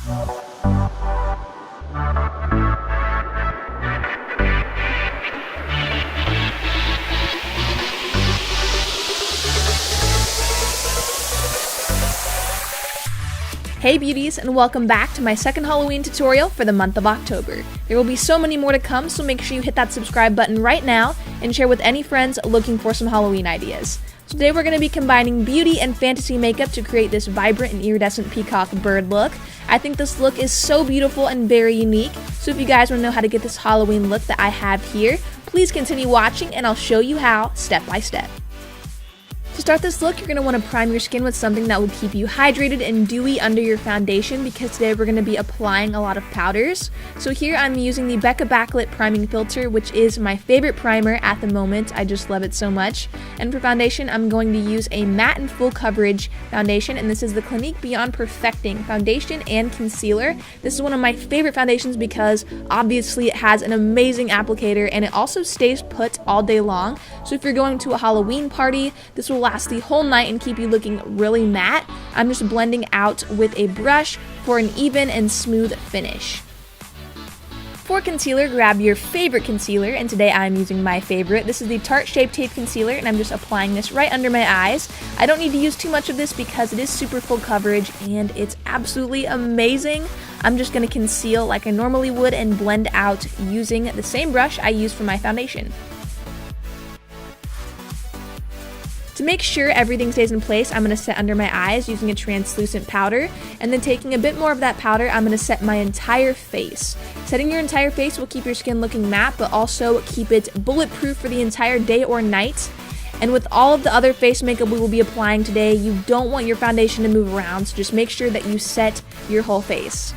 Hey beauties, and welcome back to my second Halloween tutorial for the month of October. There will be so many more to come, so make sure you hit that subscribe button right now and share with any friends looking for some Halloween ideas. So today we're going to be combining beauty and fantasy makeup to create this vibrant and iridescent peacock bird look. I think this look is so beautiful and very unique, so if you guys want to know how to get this Halloween look that I have here, please continue watching and I'll show you how step by step. To start this look, you're going to want to prime your skin with something that will keep you hydrated and dewy under your foundation, because today we're going to be applying a lot of powders. So here I'm using the Becca Backlit Priming Filter, which is my favorite primer at the moment. I just love it so much. And for foundation, I'm going to use a matte and full coverage foundation, and this is the Clinique Beyond Perfecting Foundation and Concealer. This is one of my favorite foundations because obviously it has an amazing applicator and it also stays put all day long. So if you're going to a Halloween party, this will last the whole night and keep you looking really matte. I'm just blending out with a brush for an even and smooth finish. For concealer, grab your favorite concealer, and today I'm using my favorite. This is the Tarte Shape Tape Concealer, and I'm just applying this right under my eyes. I don't need to use too much of this because it is super full coverage and it's absolutely amazing. I'm just going to conceal like I normally would and blend out using the same brush I use for my foundation. To make sure everything stays in place, I'm going to set under my eyes using a translucent powder, and then taking a bit more of that powder, I'm going to set my entire face. Setting your entire face will keep your skin looking matte, but also keep it bulletproof for the entire day or night. And with all of the other face makeup we will be applying today, you don't want your foundation to move around, so just make sure that you set your whole face.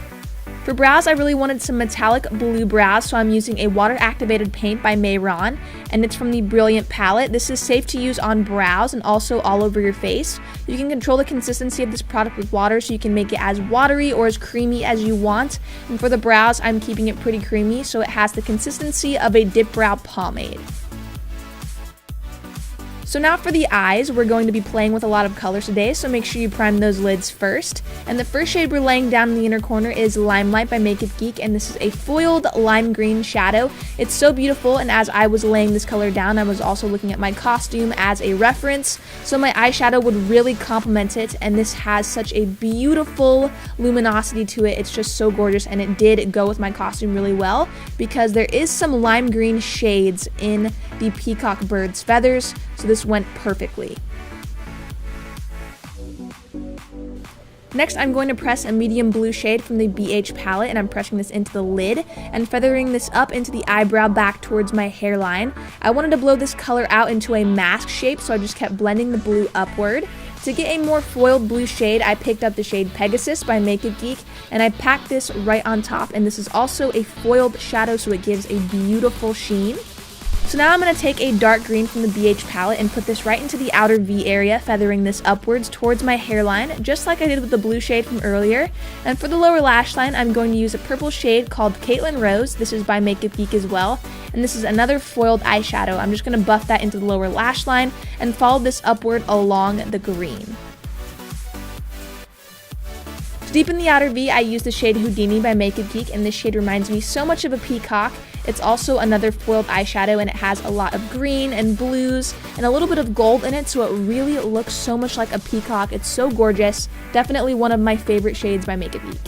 For brows, I really wanted some metallic blue brows, so I'm using a water-activated paint by Mayron, and it's from the Brilliant palette. This is safe to use on brows and also all over your face. You can control the consistency of this product with water, so you can make it as watery or as creamy as you want. And for the brows, I'm keeping it pretty creamy, so it has the consistency of a dip brow pomade. So now for the eyes, we're going to be playing with a lot of colors today, so make sure you prime those lids first. And the first shade we're laying down in the inner corner is Limelight by Makeup Geek, and this is a foiled lime green shadow. It's so beautiful, and as I was laying this color down, I was also looking at my costume as a reference, so my eyeshadow would really complement it, and this has such a beautiful luminosity to it. It's just so gorgeous, and it did go with my costume really well, because there is some lime green shades in the peacock bird's feathers, so this went perfectly. Next, I'm going to press a medium blue shade from the BH palette, and I'm pressing this into the lid and feathering this up into the eyebrow back towards my hairline. I wanted to blow this color out into a mask shape, so I just kept blending the blue upward. To get a more foiled blue shade, I picked up the shade Pegasus by Makeup Geek, and I packed this right on top, and this is also a foiled shadow, so it gives a beautiful sheen. So now I'm going to take a dark green from the BH palette and put this right into the outer V area, feathering this upwards towards my hairline, just like I did with the blue shade from earlier. And for the lower lash line, I'm going to use a purple shade called Caitlin Rose. This is by Makeup Geek as well. And this is another foiled eyeshadow. I'm just going to buff that into the lower lash line and follow this upward along the green. To deepen the outer V, I used the shade Houdini by Makeup Geek, and this shade reminds me so much of a peacock. It's also another foiled eyeshadow, and it has a lot of green and blues and a little bit of gold in it, so it really looks so much like a peacock. It's so gorgeous. Definitely one of my favorite shades by Makeup Geek.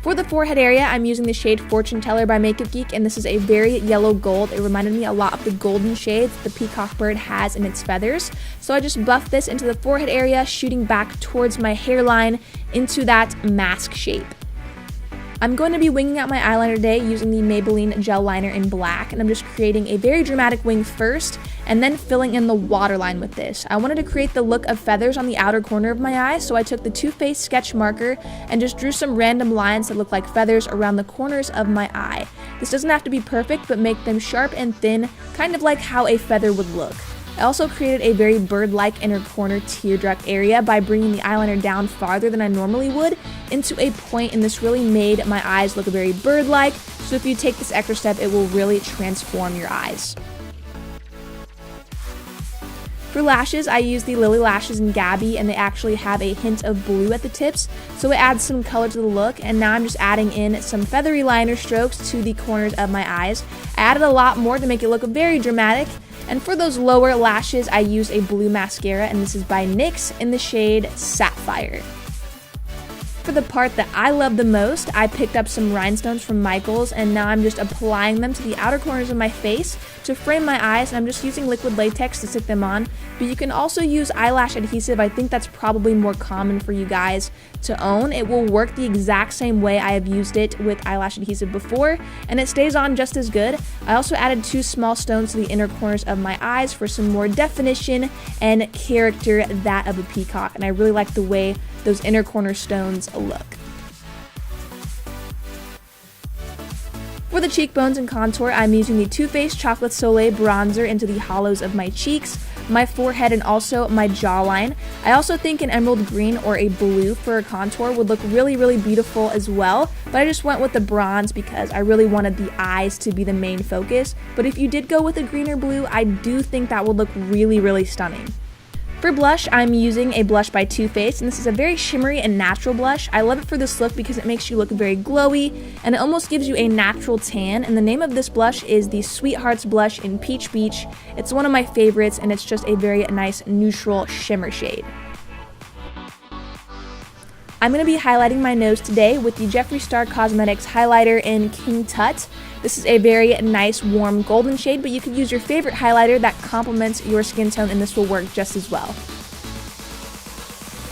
For the forehead area, I'm using the shade Fortune Teller by Makeup Geek, and this is a very yellow gold. It reminded me a lot of the golden shades the peacock bird has in its feathers. So I just buffed this into the forehead area, shooting back towards my hairline into that mask shape. I'm going to be winging out my eyeliner today using the Maybelline Gel Liner in black, and I'm just creating a very dramatic wing first, and then filling in the waterline with this. I wanted to create the look of feathers on the outer corner of my eye, so I took the Too Faced sketch marker and just drew some random lines that look like feathers around the corners of my eye. This doesn't have to be perfect, but make them sharp and thin, kind of like how a feather would look. I also created a very bird-like inner corner teardrop area by bringing the eyeliner down farther than I normally would into a point, and this really made my eyes look very bird-like, so if you take this extra step, it will really transform your eyes. For lashes, I use the Lily Lashes in Gabby, and they actually have a hint of blue at the tips, so it adds some color to the look. And now I'm just adding in some feathery liner strokes to the corners of my eyes. I added a lot more to make it look very dramatic. And for those lower lashes, I use a blue mascara, and this is by NYX in the shade Sapphire. For the part that I love the most, I picked up some rhinestones from Michaels, and now I'm just applying them to the outer corners of my face to frame my eyes, and I'm just using liquid latex to stick them on. But you can also use eyelash adhesive. I think that's probably more common for you guys to own. It will work the exact same way I have used it with eyelash adhesive before, and it stays on just as good. I also added 2 small stones to the inner corners of my eyes for some more definition and character, that of a peacock, and I really like the way those inner corner stones look. For the cheekbones and contour, I'm using the Too Faced Chocolate Soleil bronzer into the hollows of my cheeks, my forehead, and also my jawline. I also think an emerald green or a blue for a contour would look really, really beautiful as well, but I just went with the bronze because I really wanted the eyes to be the main focus. But if you did go with a green or blue, I do think that would look really, really stunning. For blush, I'm using a blush by Too Faced, and this is a very shimmery and natural blush. I love it for this look because it makes you look very glowy, and it almost gives you a natural tan, and the name of this blush is the Sweethearts Blush in Peach Beach. It's one of my favorites, and it's just a very nice neutral shimmer shade. I'm going to be highlighting my nose today with the Jeffree Star Cosmetics highlighter in King Tut. This is a very nice warm golden shade, but you could use your favorite highlighter that complements your skin tone, and this will work just as well.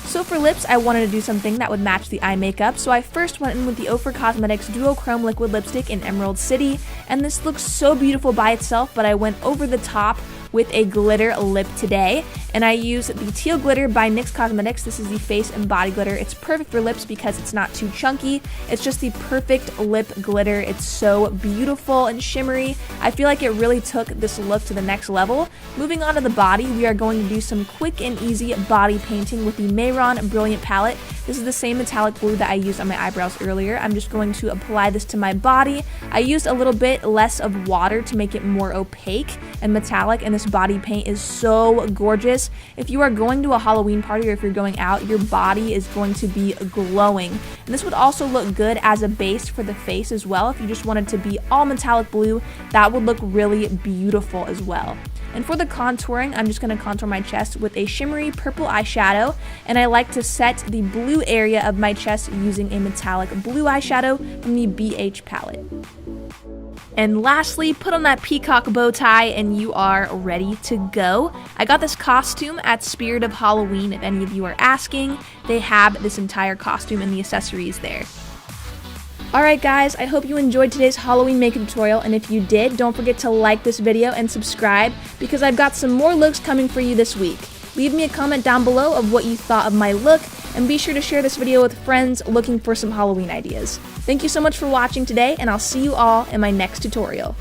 So for lips, I wanted to do something that would match the eye makeup, so I first went in with the Ofra Cosmetics Duochrome Liquid Lipstick in Emerald City, and this looks so beautiful by itself, but I went over the top with a glitter lip today, and I used the Teal Glitter by NYX Cosmetics. This is the face and body glitter. It's perfect for lips because it's not too chunky. It's just the perfect lip glitter. It's so beautiful and shimmery. I feel like it really took this look to the next level. Moving on to the body, we are going to do some quick and easy body painting with the Mehron Brilliant Palette. This is the same metallic blue that I used on my eyebrows earlier. I'm just going to apply this to my body. I used a little bit less of water to make it more opaque and metallic, and this body paint is so gorgeous. If you are going to a Halloween party or if you're going out, your body is going to be glowing. And this would also look good as a base for the face as well. If you just wanted to be all metallic blue, that would look really beautiful as well. And for the contouring, I'm just going to contour my chest with a shimmery purple eyeshadow, and I like to set the blue area of my chest using a metallic blue eyeshadow from the BH palette. And lastly, put on that peacock bow tie and you are ready to go. I got this costume at Spirit of Halloween, if any of you are asking. They have this entire costume and the accessories there. Alright guys, I hope you enjoyed today's Halloween makeup tutorial, and if you did, don't forget to like this video and subscribe because I've got some more looks coming for you this week. Leave me a comment down below of what you thought of my look, and be sure to share this video with friends looking for some Halloween ideas. Thank you so much for watching today, and I'll see you all in my next tutorial.